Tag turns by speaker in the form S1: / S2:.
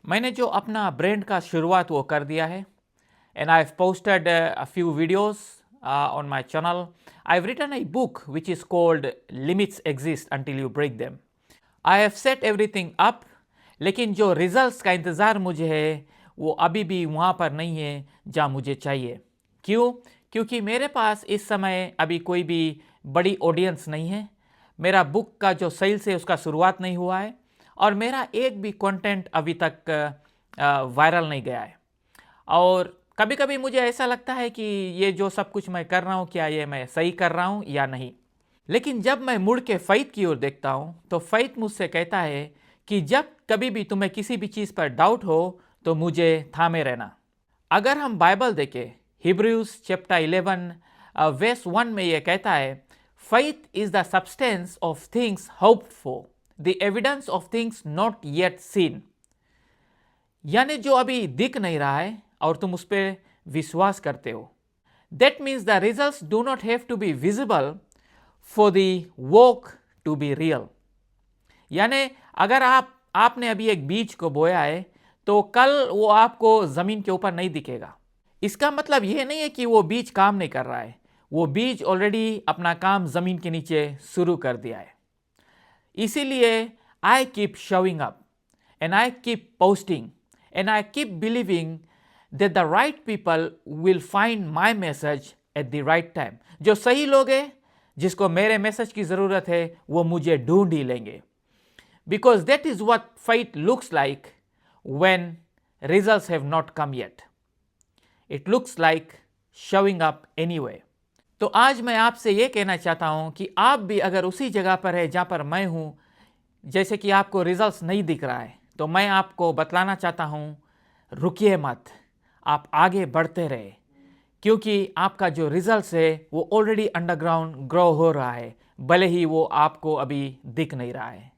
S1: मैंने जो अपना ब्रांड का शुरुआत वो कर दिया है and I've posted a few videos on my channel. I've written a book which is called Limits Exist Until You Break Them. I have set everything up, लेकिन जो रिजल्ट्स का इंतज़ार मुझे है वो अभी भी वहाँ पर नहीं है जहाँ मुझे चाहिए। क्यों? क्योंकि मेरे पास इस समय अभी कोई भी बड़ी ऑडियंस नहीं है, मेरा बुक का जो सेल्स है उसका शुरुआत नहीं हुआ है और मेरा एक भी कंटेंट अभी तक वायरल नहीं गया है। और कभी कभी मुझे ऐसा लगता है कि ये जो सब कुछ मैं कर रहा हूँ क्या ये मैं सही कर रहा हूँ या नहीं। लेकिन जब मैं मुड़ के फ़ैथ की ओर देखता हूँ तो फ़ैथ मुझसे कहता है कि जब कभी भी तुम्हें किसी भी चीज़ पर डाउट हो तो मुझे थामे रहना। अगर हम बाइबल देखें, हिब्रूज चैप्टर 11 वर्स 1 में यह कहता है, faith is the substance of things hoped for, the evidence of things not yet seen. यानी जो अभी दिख नहीं रहा है और तुम उस पर विश्वास करते हो। That means the results do not have to be visible for the work to be real. यानी अगर आपने अभी एक बीज को बोया है तो कल वो आपको ज़मीन के ऊपर नहीं दिखेगा। इसका मतलब यह नहीं है कि वो बीज काम नहीं कर रहा है, वो बीज ऑलरेडी अपना काम ज़मीन के नीचे शुरू कर दिया है। इसीलिए I keep showing up and I keep posting and I keep believing that the right people will find my message at the right time. जो सही लोग हैं जिसको मेरे मैसेज की ज़रूरत है वो मुझे ढूंढ ही लेंगे। Because that is what faith looks like when results have not come yet. It looks like showing up anyway. तो आज मैं आपसे ये कहना चाहता हूँ कि आप भी अगर उसी जगह पर है जहाँ पर मैं हूँ, जैसे कि आपको रिजल्ट्स नहीं दिख रहा है, तो मैं आपको बतलाना चाहता हूँ, रुकिए मत, आप आगे बढ़ते रहे, क्योंकि आपका जो रिजल्ट्स है वो ऑलरेडी अंडरग्राउंड ग्रो हो रहा है, भले ही वो आपको अभी दिख नहीं रहा है।